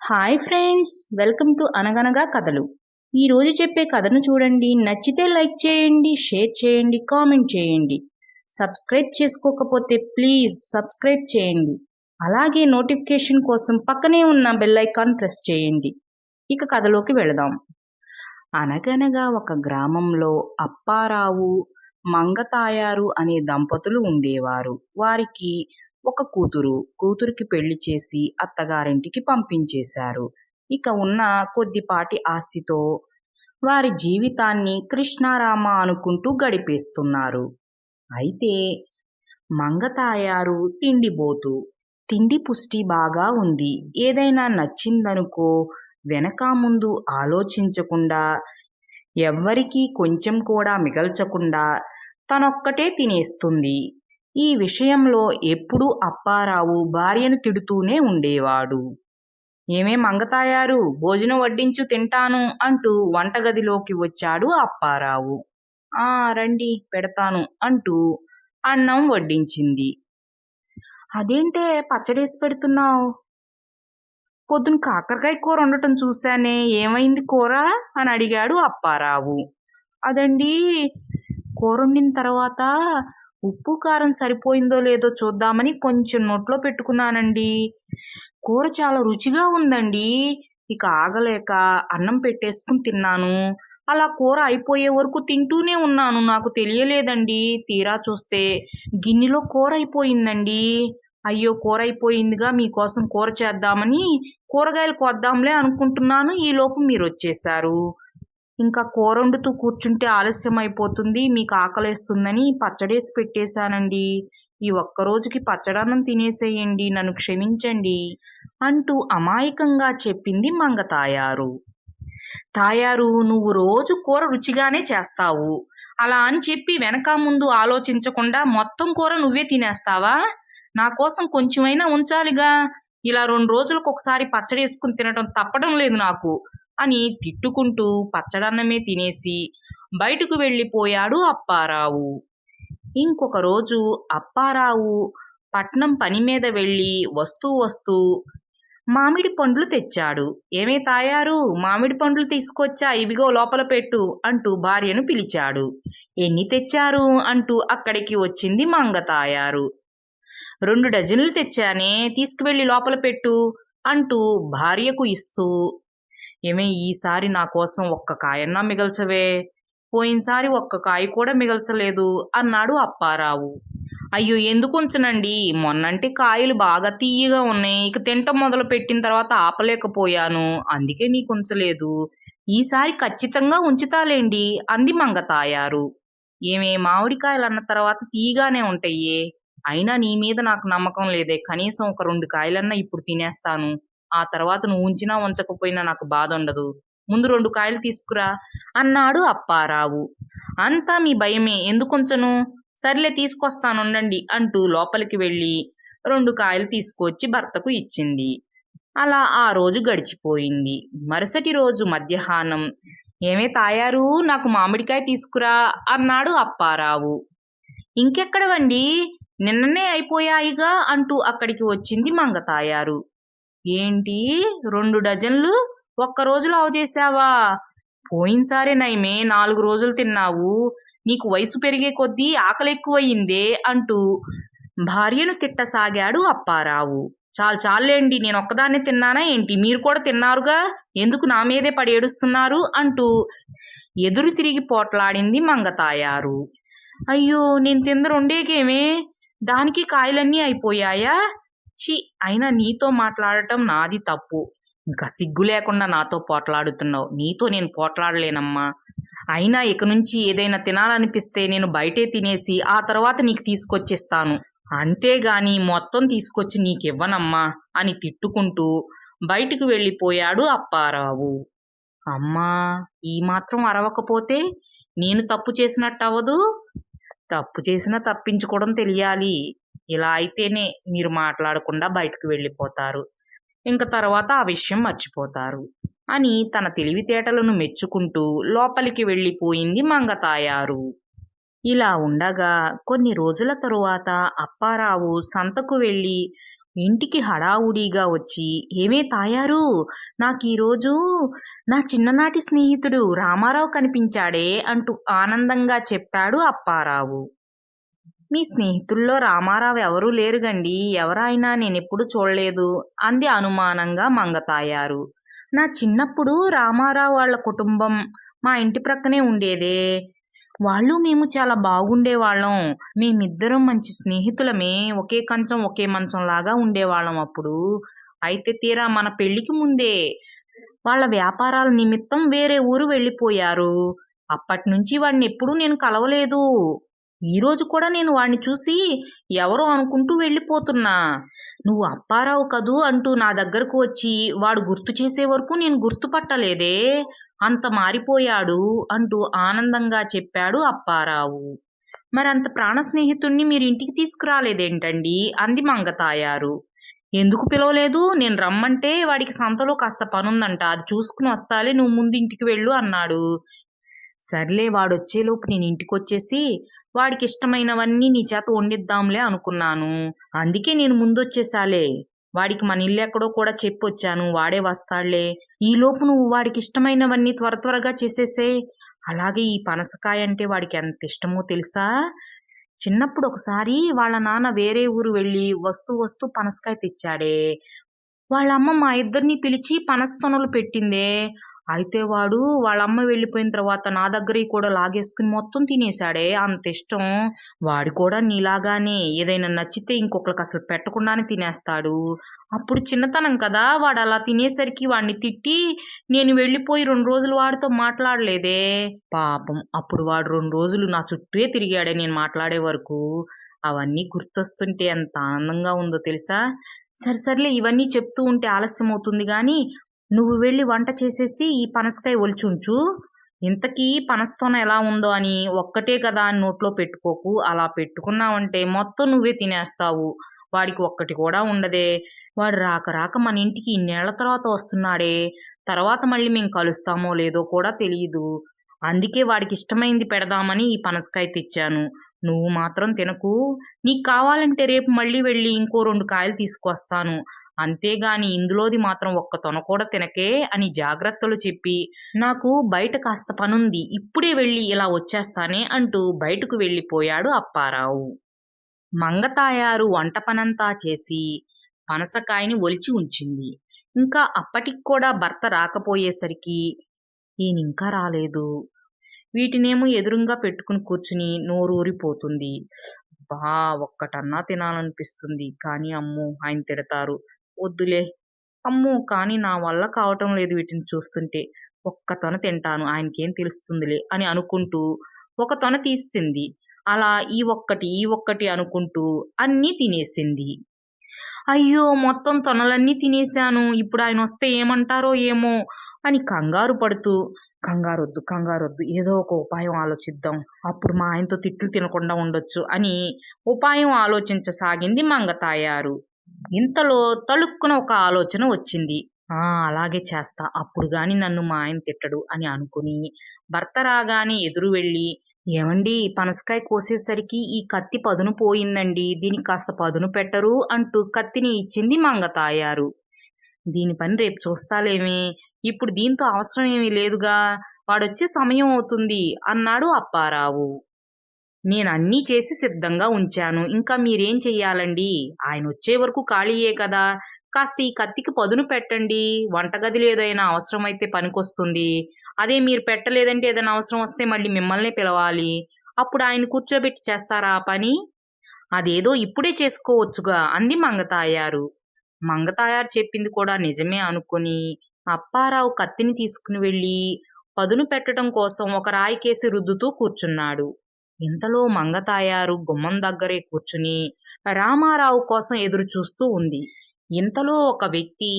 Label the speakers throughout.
Speaker 1: Hi friends, welcome to అనగనగా కథలు. ఈరోజు చెప్పే కథను చూడండి. నచ్చితే లైక్ చేయండి, షేర్ చేయండి, కామెంట్ చేయండి. సబ్స్క్రైబ్ చేసుకోకపోతే ప్లీజ్ సబ్స్క్రైబ్ చేయండి. అలాగే నోటిఫికేషన్ కోసం పక్కనే ఉన్న బెల్ ఐకాన్ ప్రెస్ చేయండి. ఇక కథలోకి వెళదాం. అనగనగా ఒక గ్రామంలో అప్పారావు, మంగతాయారు అనే దంపతులు ఉండేవారు. వారికి ఒక కూతురికి పెళ్లి చేసి అత్తగారింటికి పంపించేశారు. ఇక ఉన్న కొద్దిపాటి ఆస్తితో వారి జీవితాన్ని కృష్ణారామ అనుకుంటూ గడిపేస్తున్నారు. అయితే మంగతాయారు తిండిబోతు. తిండి పుష్టి బాగా ఉంది. ఏదైనా నచ్చిందనుకో వెనక ముందు ఆలోచించకుండా, ఎవ్వరికీ కొంచెం కూడా మిగల్చకుండా తనొక్కటే తినేస్తుంది. ఈ విషయంలో ఎప్పుడూ అప్పారావు భార్యను తిడుతూనే ఉండేవాడు. ఏమే మంగతాయారు, భోజనం వడ్డించు తింటాను అంటూ వంటగదిలోకి వచ్చాడు అప్పారావు. ఆ రండి పెడతాను అంటూ అన్నం వడ్డించింది. అదేంటే పచ్చడేసి పెడుతున్నావు? పొద్దున కాకరకాయ కూర ఉండటం చూశానే, ఏమైంది కూర అని అడిగాడు అప్పారావు. అదండి, కూర వండిన తర్వాత ఉప్పు కారం సరిపోయిందో లేదో చూద్దామని కొంచెం నోట్లో పెట్టుకున్నానండి. కూర చాలా రుచిగా ఉందండి. ఇక ఆగలేక అన్నం పెట్టేసుకుని తిన్నాను. అలా కూర అయిపోయే వరకు తింటూనే ఉన్నాను. నాకు తెలియలేదండి. తీరా చూస్తే గిన్నెలో కూర అయిపోయిందండి. అయ్యో, కూర అయిపోయిందిగా, మీకోసం కూర చేద్దామని కూరగాయలు కొద్దాంలే అనుకుంటున్నాను. ఈలోపు మీరు వచ్చేశారు. ఇంకా కూర వండుతూ కూర్చుంటే ఆలస్యం అయిపోతుంది, మీకు ఆకలేస్తుందని పచ్చడేసి పెట్టేశానండి. ఈ ఒక్కరోజుకి పచ్చడన్నం తినేసేయండి, నన్ను క్షమించండి అంటూ అమాయకంగా చెప్పింది మంగతాయారు. తాయారు, నువ్వు రోజు కూర రుచిగానే చేస్తావు. అలా అని చెప్పి వెనక ముందు ఆలోచించకుండా మొత్తం కూర నువ్వే తినేస్తావా? నా కోసం కొంచెమైనా ఉంచాలిగా. ఇలా 2 రోజులకు ఒకసారి పచ్చడేసుకుని తినటం తప్పడం లేదు నాకు అని తిట్టుకుంటూ పచ్చడన్నమే తినేసి బయటకు వెళ్ళిపోయాడు అప్పారావు. ఇంకొక రోజు అప్పారావు పట్నం పని మీద వెళ్ళి వస్తూ మామిడి పండ్లు తెచ్చాడు. ఏమే తాయారు, మామిడి పండ్లు తీసుకొచ్చా, ఇవిగో లోపల పెట్టు అంటూ భార్యను పిలిచాడు. ఎన్ని తెచ్చారు అంటూ అక్కడికి వచ్చింది మంగతాయారు. 2 డజన్లు తెచ్చానే, తీసుకువెళ్ళి లోపల పెట్టు అంటూ భార్యకు ఇస్తూ, ఏమే ఈసారి నా కోసం ఒక్క కాయన్నా మిగల్చవే, పోయినసారి ఒక్క కాయ కూడా మిగల్చలేదు అన్నాడు అప్పారావు. అయ్యో, ఎందుకు ఉంచనండి, మొన్నంటే కాయలు బాగా తీయగా ఉన్నాయి. ఇక తింటం మొదలు పెట్టిన తర్వాత ఆపలేకపోయాను, అందుకే నీకు ఉంచలేదు. ఈసారి ఖచ్చితంగా ఉంచుతాలేండి అంది మంగతాయారు. ఏమే మామిడికాయలు అన్న తర్వాత తీయగానే ఉంటాయి. అయినా నీ మీద నాకు నమ్మకం లేదే, కనీసం ఒక 2 కాయలన్నా ఇప్పుడు తినేస్తాను. ఆ తర్వాత నువ్వు ఉంచినా ఉంచకపోయినా నాకు బాధ ఉండదు. ముందు 2 కాయలు తీసుకురా అన్నాడు అప్పారావు. అంతా మీ భయమే, ఎందుకుంచను? సర్లే తీసుకొస్తానుండండి అంటూ లోపలికి వెళ్ళి 2 కాయలు తీసుకొచ్చి భర్తకు ఇచ్చింది. అలా ఆ రోజు గడిచిపోయింది. మరుసటి రోజు మధ్యాహ్నం, ఏమే తాయారు, నాకు మామిడికాయ తీసుకురా అన్నాడు అప్పారావు. ఇంకెక్కడవండి, నిన్ననే అయిపోయాయిగా అంటూ అక్కడికి వచ్చింది మంగతాయారు. ఏంటి, 2 డజన్లు ఒక్క రోజులో అవచేశావా? పోయినసారే నయమే 4 రోజులు తిన్నావు. నీకు వయసు పెరిగే కొద్దీ ఆకలి ఎక్కువయిందే అంటూ భార్యను తిట్టసాగాడు అప్పారావు. చాలేండి, నేను ఒక్కదాన్నే తిన్నానా ఏంటి? మీరు కూడా తిన్నారుగా, ఎందుకు నా మీదే పడి ఏడుస్తున్నారు అంటూ ఎదురు తిరిగి పోట్లాడింది మంగతాయారు. అయ్యో, నేను తింద 2కేమే, దానికి కాయలన్నీ అయిపోయాయా? చి, అయినా నీతో మాట్లాడటం నాది తప్పు. ఇంకా సిగ్గు లేకుండా నాతో పోట్లాడుతున్నావు. నీతో నేను పోట్లాడలేనమ్మా. అయినా ఇక నుంచి ఏదైనా తినాలనిపిస్తే నేను బయటే తినేసి ఆ తర్వాత నీకు తీసుకొచ్చిస్తాను, అంతేగాని మొత్తం తీసుకొచ్చి నీకివ్వనమ్మా అని తిట్టుకుంటూ బయటకు వెళ్ళిపోయాడు అప్పారావు. అమ్మా, ఈ మాత్రం అరవకపోతే నేను తప్పు చేసినట్టవదు. తప్పు చేసినా తప్పించుకోవడం తెలియాలి. ఇలా అయితేనే మీరు మాట్లాడకుండా బయటకు వెళ్ళిపోతారు. ఇంక తర్వాత ఆ విషయం మర్చిపోతారు అని తన తెలివితేటలను మెచ్చుకుంటూ లోపలికి వెళ్ళిపోయింది మంగతాయారు. ఇలా ఉండగా కొన్ని రోజుల తరువాత అప్పారావు సంతకు వెళ్ళి ఇంటికి హడావుడిగా వచ్చి, "ఏమే తాయారు, నాకీరోజు నా చిన్ననాటి స్నేహితుడు రామారావు కనిపించాడే" అంటూ ఆనందంగా చెప్పాడు అప్పారావు. "మీ స్నేహితుల్లో రామారావు ఎవరూ లేరుగండి. ఎవరాయన నేనెప్పుడూ చూడలేదు" అంది అనుమానంగా మంగతాయారు. "నా చిన్నప్పుడు రామారావు వాళ్ళ కుటుంబం మా ఇంటి ప్రక్కనే ఉండేదే. వాళ్ళు మేము చాలా బాగుండేవాళ్ళం. మేమిద్దరం మంచి స్నేహితులమే. ఒకే కంచం ఒకే మంచంలాగా ఉండేవాళ్ళం అప్పుడు. అయితే తీరా మన పెళ్ళికి ముందే వాళ్ళ వ్యాపారాల నిమిత్తం వేరే ఊరు వెళ్ళిపోయారు. అప్పట్నుంచి వాడినెప్పుడూ నేను కలవలేదు. ఈరోజు కూడా నేను వాణ్ణి చూసి ఎవరో అనుకుంటూ వెళ్ళిపోతున్నా. నువ్వు అప్పారావు కదూ అంటూ నా దగ్గరకు వచ్చి వాడు గుర్తు చేసే వరకు నేను గుర్తుపట్టలేదే. అంత మారిపోయాడు" అంటూ ఆనందంగా చెప్పాడు అప్పారావు. "మరంత ప్రాణ స్నేహితుణ్ణి మీరింటికి తీసుకురాలేదేంటండీ" అంది మంగతాయారు. "ఎందుకు పిలవలేదు? నేను రమ్మంటే వాడికి సంతలో కాస్త పనుందంట. అది చూసుకుని వస్తాలే, నువ్వు ముందు ఇంటికి వెళ్ళు అన్నాడు. సర్లే వాడొచ్చేలోపు నేను ఇంటికొచ్చేసి వాడికిష్టమైనవన్నీ నీ చేత వండిద్దాంలే అనుకున్నాను. అందుకే నేను ముందొచ్చేశాలే. వాడికి మన ఇల్లెక్కడో కూడా చెప్పొచ్చాను. వాడే వస్తాడులే. ఈలోపు నువ్వు వాడికిష్టమైనవన్నీ త్వరగా చేసేసేయ్. అలాగే ఈ పనసకాయ అంటే వాడికి ఎంత ఇష్టమో తెలుసా? చిన్నప్పుడు ఒకసారి వాళ్ళ నాన్న వేరే ఊరు వెళ్ళి వస్తూ పనసకాయ తెచ్చాడే. వాళ్ళమ్మ మా ఇద్దరిని పిలిచి పనస తొనలు పెట్టిందే. అయితే వాడు వాళ్ళమ్మ వెళ్ళిపోయిన తర్వాత నా దగ్గరయి కూడా లాగేసుకుని మొత్తం తినేశాడే. అంతిష్టం. వాడు కూడా నీలాగానే ఏదైనా నచ్చితే ఇంకొకళ్ళకసలు పెట్టకుండానే తినేస్తాడు. అప్పుడు చిన్నతనం కదా, వాడలా తినేసరికి వాడిని తిట్టి నేను వెళ్ళిపోయి 2 రోజులు వాడితో మాట్లాడలేదే. పాపం అప్పుడు వాడు 2 రోజులు నా చుట్టే తిరిగాడే నేను మాట్లాడే వరకు. అవన్నీ గుర్తొస్తుంటే ఎంత ఆనందంగా ఉందో తెలుసా? సర్లే ఇవన్నీ చెప్తూ ఉంటే ఆలస్యమవుతుంది గానీ, నువ్వు వెళ్ళి వంట చేసేసి ఈ పనసకాయ ఒలిచుంచు. ఇంతకీ పనసతోన ఎలా ఉందో అని ఒక్కటే కదా అని నోట్లో పెట్టుకోకు. అలా పెట్టుకున్నావంటే మొత్తం నువ్వే తినేస్తావు. వాడికి ఒక్కటి కూడా ఉండదే. వాడు రాక మన ఇంటికి ఇన్నేళ్ల తర్వాత వస్తున్నాడే. తర్వాత మళ్ళీ మేం కలుస్తామో లేదో కూడా తెలీదు. అందుకే వాడికిష్టమైంది పెడదామని ఈ పనసకాయ తెచ్చాను. నువ్వు మాత్రం తినకు. నీకు కావాలంటే రేపు మళ్ళీ వెళ్ళి ఇంకో 2 కాయలు తీసుకొస్తాను. అంతేగాని ఇందులోది మాత్రం ఒక్క తొన కూడా తినకే అని జాగ్రత్తలు చెప్పి, నాకు బయట కాస్త పనుంది. ఇప్పుడే వెళ్ళి ఇలా వచ్చేస్తానే అంటూ బయటకు వెళ్ళిపోయాడు అప్పారావు. మంగతాయారు వంట పనంతా చేసి పనసకాయని ఒలిచి ఉంచింది. ఇంకా అప్పటికి కూడా భర్త రాకపోయేసరికి ఈయనింకా రాలేదు. వీటినేమో ఎదురుంగా పెట్టుకుని కూర్చుని నోరూరిపోతుంది. అబ్బా! ఒక్కటన్నా తినాలనిపిస్తుంది. కానీ అమ్మో! ఆయన తిడతారు. వద్దులే. అమ్మో! కానీ నా వల్ల కావటం లేదు వీటిని చూస్తుంటే. ఒక్క తొన తింటాను. ఆయనకేం తెలుస్తుందిలే అని అనుకుంటూ ఒక తొన తీసి తింది. అలా ఈ ఒక్కటి అనుకుంటూ అన్నీ తినేసింది. అయ్యో! మొత్తం తొనలన్నీ తినేశాను. ఇప్పుడు ఆయనొస్తే ఏమంటారో ఏమో అని కంగారు పడుతూ, కంగారొద్దు. ఏదో ఒక ఉపాయం ఆలోచిద్దాం. అప్పుడు మా ఆయనతో తిట్లు తినకుండా ఉండొచ్చు అని ఉపాయం ఆలోచించసాగింది మంగతాయారు. ఇంతలో తళుక్కున ఒక ఆలోచన వచ్చింది. అలాగే చేస్తా. అప్పుడు గాని నన్ను మా ఆయన తిట్టడు అని అనుకుని భర్త రాగానే ఎదురు వెళ్ళి, "ఏవండీ, పనసకాయ కోసేసరికి ఈ కత్తి పదును పోయిందండి. దీనికి కాస్త పదును పెట్టరు" అంటూ కత్తిని ఇచ్చింది మంగతాయారు. "దీని పని రేపు చూస్తాలేమే. ఇప్పుడు దీంతో అవసరం ఏమీ లేదుగా. వాడొచ్చే సమయం అవుతుంది" అన్నాడు అప్పారావు. "నేనన్నీ చేసి సిద్ధంగా ఉంచాను. ఇంకా మీరేం చెయ్యాలండి? ఆయనొచ్చే వరకు ఖాళీయే కదా. కాస్త ఈ కత్తికి పదును పెట్టండి. వంటగదిలో ఏదైనా అవసరమైతే పనికొస్తుంది. అదే మీరు పెట్టలేదంటే ఏదైనా అవసరం వస్తే మళ్ళీ మిమ్మల్నే పిలవాలి. అప్పుడు ఆయన్ని కూర్చోబెట్టి చేస్తారా ఆ పని? అదేదో ఇప్పుడే చేసుకోవచ్చుగా" అంది మంగతాయారు. మంగతాయారు చెప్పింది కూడా నిజమే అనుకుని అప్పారావు కత్తిని తీసుకుని వెళ్ళి పదును పెట్టడం కోసం ఒక రాయికేసి రుద్దుతూ కూర్చున్నాడు. ఇంతలో మంగతాయారు గుమ్మం దగ్గరే కూర్చుని రామారావు కోసం ఎదురు చూస్తూ ఉంది. ఇంతలో ఒక వ్యక్తి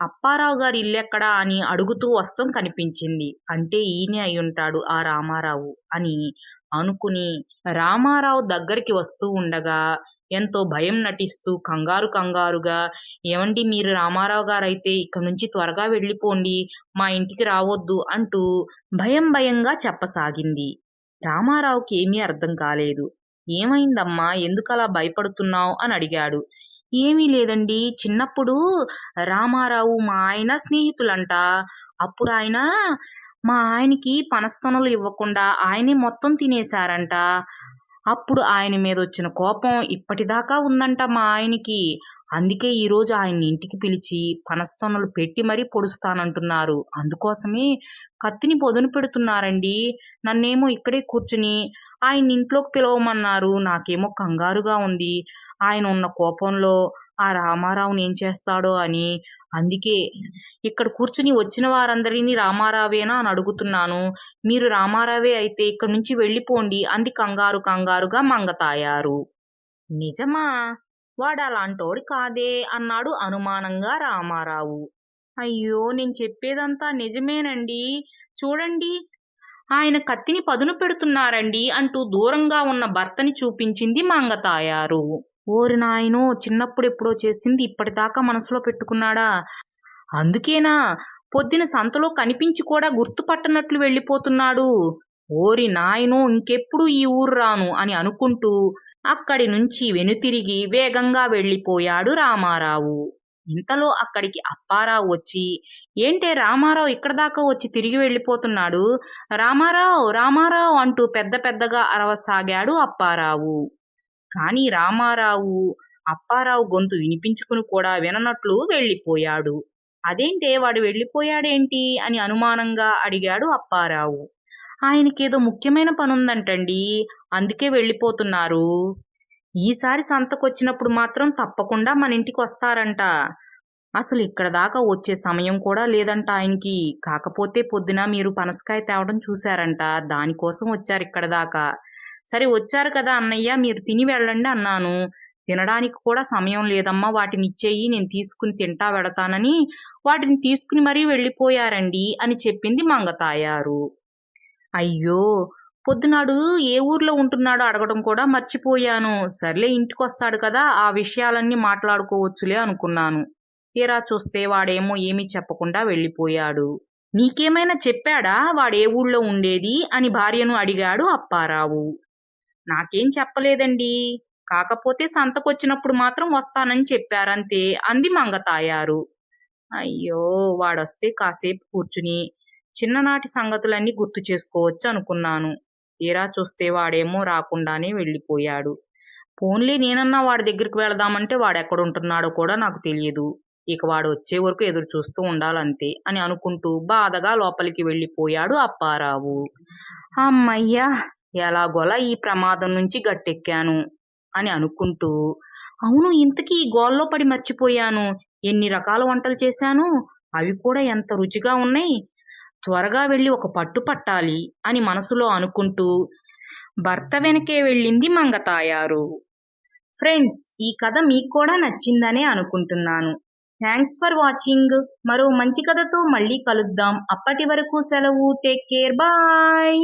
Speaker 1: అప్పారావు గారి ఇల్లెక్కడా అని అడుగుతూ వస్తం కనిపించింది. అంటే ఈయనే అయ్యుంటాడు ఆ రామారావు అని అనుకుని రామారావు దగ్గరికి వస్తూ ఉండగా ఎంతో భయం నటిస్తూ కంగారుగా, "ఏవండీ, మీరు రామారావు గారైతే ఇక నుంచి త్వరగా వెళ్ళిపోండి. మా ఇంటికి రావొద్దు" అంటూ భయంగా చెప్పసాగింది. రామారావుకి ఏమీ అర్థం కాలేదు. "ఏమైందమ్మా? ఎందుకలా భయపడుతున్నావ్" అని అడిగాడు. ఏమీ లేదండి. చిన్నప్పుడు రామారావు మా ఆయన స్నేహితులంట. అప్పుడు ఆయన మా ఆయనకి పనస్తనులు ఇవ్వకుండా ఆయనే మొత్తం తినేసారంట. అప్పుడు ఆయన మీదొచ్చిన కోపం ఇప్పటిదాకా ఉందంట మా ఆయనకి. అందుకే ఈరోజు ఆయన్ని ఇంటికి పిలిచి పనస్తనులు పెట్టి మరీ పొడుస్తానంటున్నారు. అందుకోసమే కత్తిని పదును పెడుతున్నారండి. నన్నేమో ఇక్కడే కూర్చుని ఆయన్ని ఇంట్లోకి పిలవమన్నారు. నాకేమో కంగారుగా ఉంది. ఆయన ఉన్న కోపంలో ఆ రామారావుని ఏం చేస్తాడో అని. అందుకే ఇక్కడ కూర్చుని వచ్చిన వారందరినీ రామారావేనా అని అడుగుతున్నాను. మీరు రామారావే అయితే ఇక్కడి నుంచి వెళ్ళిపోండి అంది కంగారు కంగారుగా మంగతాయారు. నిజమా? వాడలాంటోడు కాదే అన్నాడు అనుమానంగా రామారావు. అయ్యో! నేను చెప్పేదంతా నిజమేనండి. చూడండి ఆయన కత్తిని పదును పెడుతున్నారండి అంటూ దూరంగా ఉన్న భర్తని చూపించింది మంగతాయారు. ఓరి నాయనో! చిన్నప్పుడెప్పుడో చేసింది ఇప్పటిదాకా మనసులో పెట్టుకున్నాడా? అందుకేనా పొద్దున సంతలో కనిపించి కూడా గుర్తుపట్టనట్లు వెళ్ళిపోతున్నాడు. ఓరి నాయనో! ఇంకెప్పుడు ఈ ఊరు రాను అని అనుకుంటూ అక్కడి నుంచి వెనుతిరిగి వేగంగా వెళ్ళిపోయాడు రామారావు. ఇంతలో అక్కడికి అప్పారావు వచ్చి, ఏంటే రామారావు ఇక్కడ దాకా వచ్చి తిరిగి వెళ్ళిపోతున్నాడు? రామారావు! రామారావు! అంటూ పెద్ద పెద్దగా అరవసాగాడు అప్పారావు. కానీ రామారావు అప్పారావు గొంతు వినిపించుకుని కూడా విననట్లు వెళ్ళిపోయాడు. అదేంటే వాడు వెళ్ళిపోయాడేంటి అని అనుమానంగా అడిగాడు అప్పారావు. ఆయనకేదో ముఖ్యమైన పనుందంటండి. అందుకే వెళ్ళిపోతున్నారు. ఈసారి సంతకొచ్చినప్పుడు మాత్రం తప్పకుండా మన ఇంటికొస్తారంట. అసలు ఇక్కడ దాకా వచ్చే సమయం కూడా లేదంట ఆయనకి. కాకపోతే పొద్దున మీరు పనసకాయ తేవడం చూశారంట. దానికోసం వచ్చారిక్కడ దాకా. సరే వచ్చారు కదా అన్నయ్య మీరు తిని వెళ్ళండి అన్నాను. తినడానికి కూడా సమయం లేదమ్మా వాటినిచ్చేయి నేను తీసుకుని తింటా వెడతానని వాటిని తీసుకుని మరీ వెళ్ళిపోయారండి అని చెప్పింది మంగతాయారు. అయ్యో! పొద్దునాడు ఏ ఊర్లో ఉంటున్నాడో అడగడం కూడా మర్చిపోయాను. సర్లే ఇంటికొస్తాడు కదా ఆ విషయాలన్నీ మాట్లాడుకోవచ్చులే అనుకున్నాను. తీరా చూస్తే వాడేమో ఏమీ చెప్పకుండా వెళ్ళిపోయాడు. నీకేమైనా చెప్పాడా వాడే ఊళ్ళో ఉండేది అని భార్యను అడిగాడు అప్పారావు. నాకేం చెప్పలేదండి. కాకపోతే సంతకొచ్చినప్పుడు మాత్రం వస్తానని చెప్పారంతే అంది మంగతాయారు. అయ్యో! వాడొస్తే కాసేపు కూర్చుని చిన్ననాటి సంగతులన్నీ గుర్తు చేసుకోవచ్చు అనుకున్నాను. తీరా చూస్తే వాడేమో రాకుండానే వెళ్ళిపోయాడు. పోన్లే నేనన్నా వాడి దగ్గరికి వెళదామంటే వాడెక్కడుంటున్నాడో కూడా నాకు తెలియదు. ఇక వాడు వచ్చే వరకు ఎదురు చూస్తూ ఉండాలంతే అని అనుకుంటూ బాధగా లోపలికి వెళ్ళిపోయాడు అప్పారావు. హమ్మయ్య! ఎలాగోలా ఈ ప్రమాదం నుంచి గట్టెక్కాను అని అనుకుంటూ అవును ఇంతకీ ఈ గోలలో పడి మర్చిపోయాను. ఎన్ని రకాల వంటలు చేశాను. అవి కూడా ఎంత రుచిగా ఉన్నాయి. త్వరగా వెళ్ళి ఒక పట్టు పట్టాలి అని మనసులో అనుకుంటూ భర్త వెనకే వెళ్ళింది మంగతాయారు. ఫ్రెండ్స్ ఈ కథ మీకు కూడా నచ్చిందనే అనుకుంటున్నాను. Thanks for watching. మరో మంచి కథతో మళ్ళీ కలుద్దాం. అప్పటి వరకు సెలవు. Take care. బాయ్.